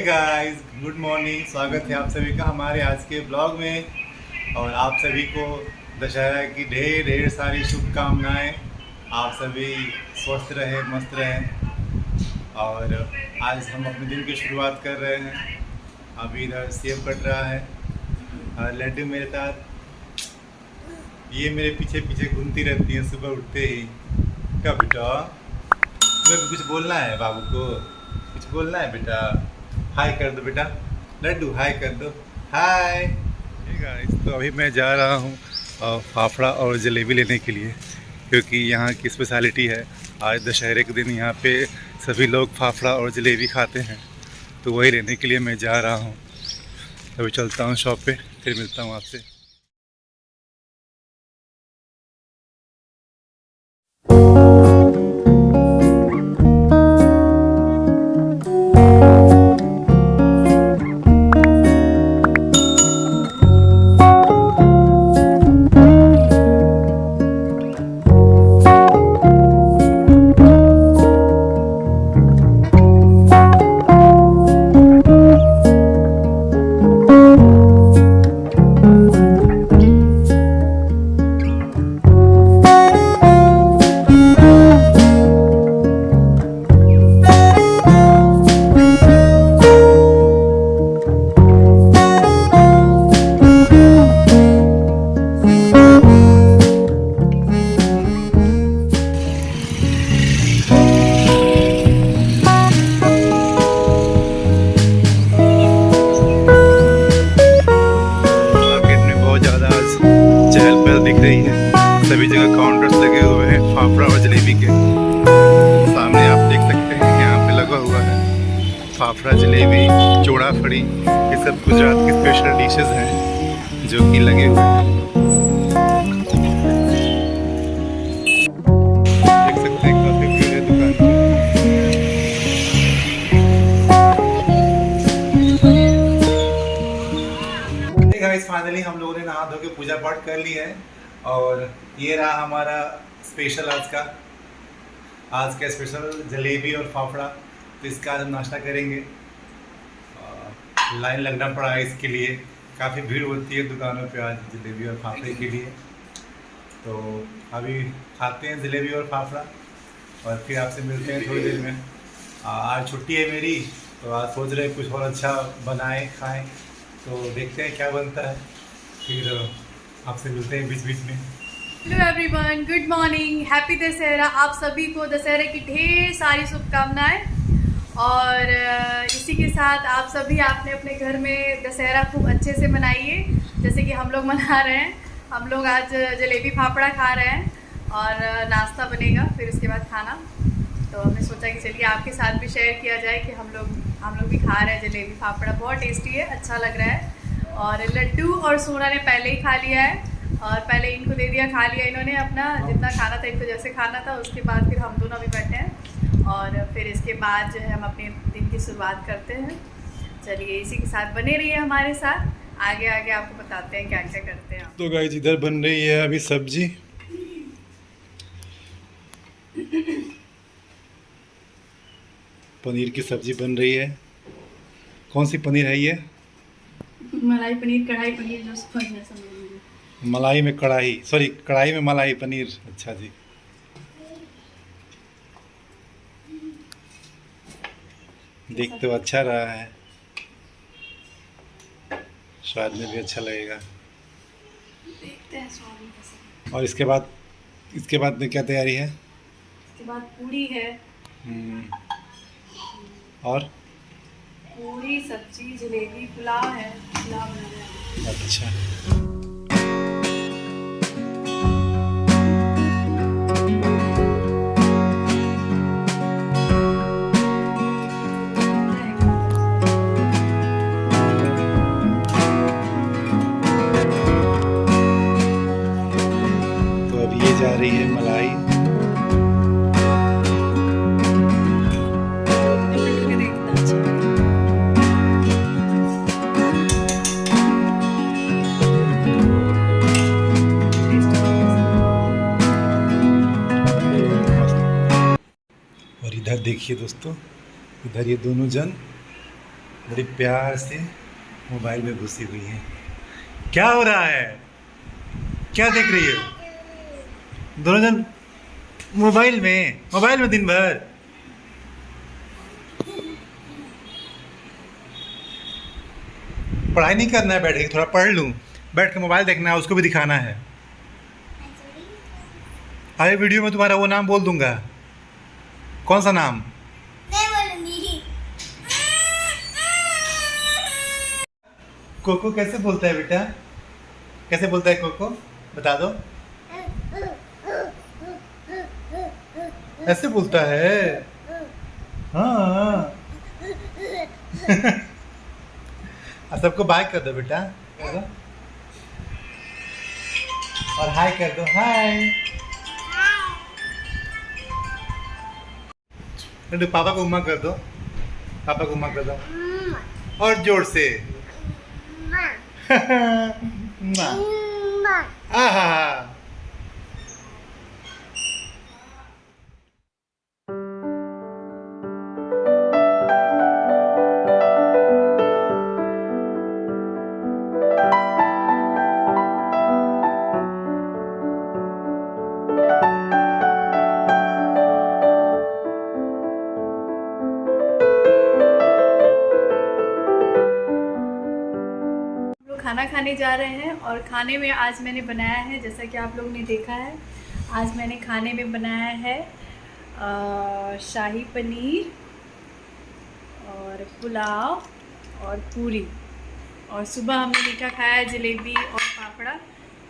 Guys, good morning. स्वागत है आप सभी का हमारे आज के ब्लॉग में। और आप सभी को दशहरा की ढेर ढेर सारी शुभकामनाएं। आप सभी स्वस्थ रहें, मस्त रहें। और आज हम अपने दिन की शुरुआत कर रहे हैं। अभी इधर सेब कट रहा है और लड्डू मेरे साथ, ये मेरे पीछे पीछे घूमती रहती है सुबह उठते ही। क्या बेटा, तुम्हें भी कुछ बोलना है? बाबू को कुछ बोलना है बेटा? हाय कर दो बेटा, लड्डू हाय कर दो, हाय। गाइस, तो अभी मैं जा रहा हूँ फाफड़ा और जलेबी लेने के लिए, क्योंकि यहाँ की स्पेशलिटी है। आज दशहरे के दिन यहाँ पे सभी लोग फाफड़ा और जलेबी खाते हैं, तो वही लेने के लिए मैं जा रहा हूँ। अभी चलता हूँ शॉप पे, फिर मिलता हूँ आपसे। दिख रही है, सभी जगह काउंटर्स लगे हुए हैं फाफड़ा और जलेबी के। सामने आप देख सकते हैं, यहाँ पे लगा हुआ है फाफड़ा, जलेबी, चोड़ा फड़ी। ये सब गुजरात की स्पेशल डिशेस हैं जो कि लगे हुए हैं। देख सकते हैं काफी भीड़ है दुकान पे। फाइनली हम लोगों ने नहा धो के पूजा पाठ कर ली है, और ये रहा हमारा स्पेशल आज का स्पेशल जलेबी और फाफड़ा। तो इसका आज हम नाश्ता करेंगे। लाइन लगना पड़ा है इसके लिए, काफ़ी भीड़ होती है दुकानों पे आज जलेबी और फाफड़े के लिए। तो अभी खाते हैं जलेबी और फाफड़ा और फिर आपसे मिलते हैं थोड़ी देर में। आज छुट्टी है मेरी, तो आज सोच रहे हैं कुछ और अच्छा बनाएं खाएं, तो देखते हैं क्या बनता है। फिर आपसे मिलते हैं बीच बीच में। Hello everyone, good morning, happy Dussehra. आप सभी को दशहरे की ढेर सारी शुभकामनाएं। और इसी के साथ आप सभी आपने अपने घर में दशहरा खूब अच्छे से मनाइए, जैसे कि हम लोग मना रहे हैं। हम लोग आज जलेबी फाफड़ा खा रहे हैं और नाश्ता बनेगा, फिर उसके बाद खाना। तो हमने सोचा कि चलिए आपके साथ भी शेयर किया जाए कि हम लोग भी खा रहे हैं जलेबी फाफड़ा। बहुत टेस्टी है, अच्छा लग रहा है। और लड्डू और सोना ने पहले ही खा लिया है, और पहले इनको दे दिया, खा लिया इन्होंने अपना जितना खाना था, इनको जैसे खाना था। उसके बाद फिर हम दोनों भी बैठे हैं और फिर इसके बाद जो है हम अपने दिन की शुरुआत करते हैं। चलिए इसी के साथ बने रहिए हमारे साथ, आगे आगे आपको बताते हैं क्या क्या करते हैं। तो गाइस, इधर बन रही है अभी सब्जी, पनीर की सब्जी बन रही है। कौन सी पनीर है ये? मलाई पनीर, कढ़ाई पनीर, जो समझ। मलाई में कढ़ाई, सॉरी कढ़ाई में मलाई पनीर। अच्छा जी, देख तो अच्छा रहा है, स्वाद में भी अच्छा लगेगा। देखते हैं स्वाद में कैसा। और इसके बाद में क्या तैयारी है? इसके बाद पूरी है। और पूरी, सब्जी, जलेबी, पुलाव है। पुलाव बना रहे हैं। अच्छा, तो अब ये जा रही है मलाई। इधर देखिए दोस्तों, इधर ये दोनों जन बड़ी प्यार से मोबाइल में घुसी हुई है। क्या हो रहा है? क्या देख रही है? दोनों जन मोबाइल में दिन भर। पढ़ाई नहीं करना है, बैठ के थोड़ा पढ़ लूं। बैठ के मोबाइल देखना है, उसको भी दिखाना है। अरे वीडियो में तुम्हारा वो नाम बोल दूंगा। कौन सा नाम? नहीं बोलूंगी। कोको कैसे बोलता है बेटा? कैसे बोलता है कोको? बता दो। ऐसे बोलता है। हाँ। सबको बाय कर दो बेटा, कर दो। और हाय कर दो, हाय। लड्डू पापा को उम्मा कर दो, पापा को उम्मा कर दो और जोर से। आहा। खाना खाने जा रहे हैं और खाने में आज मैंने बनाया है, जैसा कि आप लोगों ने देखा है, आज मैंने खाने में बनाया है शाही पनीर और पुलाव और पूरी। और सुबह हमने मीठा खाया है, जलेबी और पापड़ा।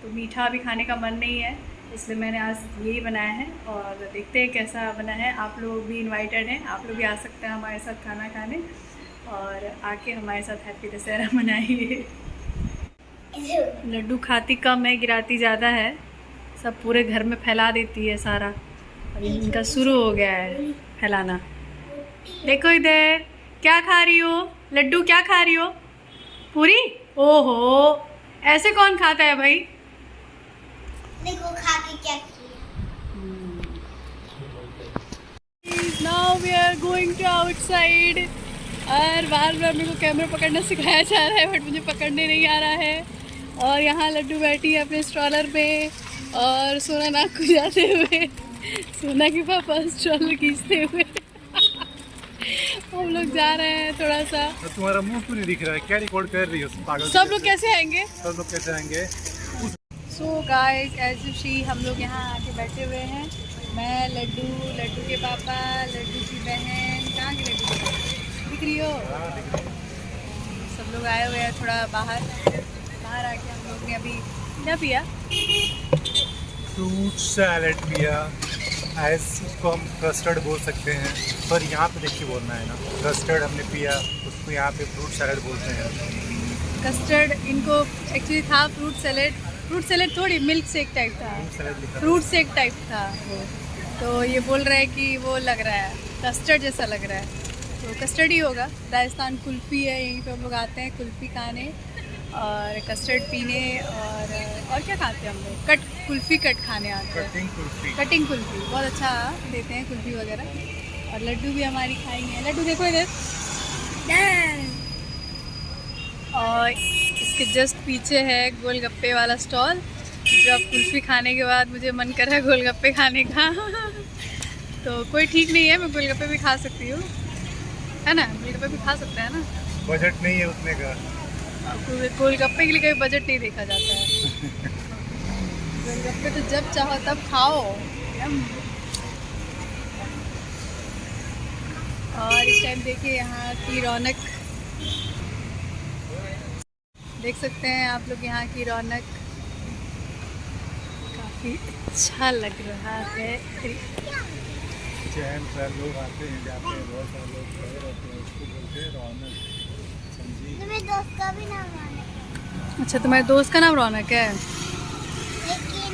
तो मीठा अभी खाने का मन नहीं है, इसलिए मैंने आज यही बनाया है और देखते हैं कैसा बना है। आप लोग भी इनवाइटेड हैं, आप लोग भी आ सकते हैं हमारे साथ खाना खाने और आके हमारे साथ हैप्पी दशहरा मनाइए। लड्डू खाती कम है, गिराती ज़्यादा है, सब पूरे घर में फैला देती है सारा। और इनका शुरू हो गया है फैलाना। देखो इधर, क्या खा रही हो लड्डू? क्या खा रही हो? पूरी? ओहो, ऐसे कौन खाता है भाई? देखो खा के क्या किया। Now we are going to outside। और बार बार मेरे को कैमरा पकड़ना सिखाया जा रहा है, बट मुझे पकड़ने नहीं आ रहा है। और यहाँ लड्डू बैठी है अपने स्ट्रॉलर पे और सोना नाक खुजाते हुए, सोना के पापा स्ट्रॉलर खींचते हुए। हम लोग जा रहे हैं थोड़ा सा। तुम्हारा मुंह क्यों नहीं दिख रहा है? क्या रिकॉर्ड कर रही हो पागल? सब लोग कैसे आएंगे? सब लोग कैसे आएंगे? So guys, as you see हम लोग यहाँ आके बैठे हुए हैं। मैं, लड्डू, लड्डू के पापा, लड्डू की बहन। कहाँ की लड्डू की बहन? दिख रही हो? सब लोग आए हुए हैं थोड़ा बाहर आके। हम लोग ने अभी क्या पिया? फ्रूट सैलेड पिया। ऐसे उसको हम कस्टर्ड बोल सकते हैं, पर यहाँ पे देखिए बोलना है ना, कस्टर्ड हमने पिया, उसको यहाँ पे फ्रूट सैलेड बोलते हैं। कस्टर्ड इनको एक्चुअली था फ्रूट सैलेड। फ्रूट सैलेड थोड़ी मिल्क शेक टाइप था, फ्रूट शेक टाइप था वो। तो ये बोल रहा है कि वो लग रहा है कस्टर्ड जैसा लग रहा है, तो कस्टर्ड ही होगा। राजस्थान कुल्फ़ी है, यहीं पे हम लोग आते हैं कुल्फ़ी खाने और कस्टर्ड पीने। और क्या खाते हैं हम लोग? कुल्फ़ी कट खाने आते हैं। कटिंग कुल्फ़ी बहुत अच्छा देते हैं, कुल्फ़ी वगैरह। और लड्डू भी हमारी खाएंगे। लड्डू देखो इधर। और इसके जस्ट पीछे है गोलगप्पे वाला स्टॉल। जब कुल्फ़ी खाने के बाद मुझे मन कर रहा है गोलगप्पे खाने का। तो कोई ठीक नहीं है, मैं गोलगप्पे भी खा सकती हूँ, है ना? गोलगप्पे भी खा सकते हैं ना? बजट नहीं है उतने का। गोलगप्पे के लिए कोई बजट नहीं देखा जाता है। गोलगप्पे तो जब चाहो तब खाओ। और इस टाइम देखिए यहाँ की रौनक, देख सकते हैं आप लोग यहाँ की रौनक, काफ़ी अच्छा लग रहा है। चैन पर लोग आते हैं, जाते हैं, बहुत सारे लोग खड़े रहते हैं, उसको बोलते हैं रौनक। समझी? मेरे दोस्त का भी नाम रौनक है। अच्छा, तुम्हारे दोस्त का नाम रौनक है? लेकिन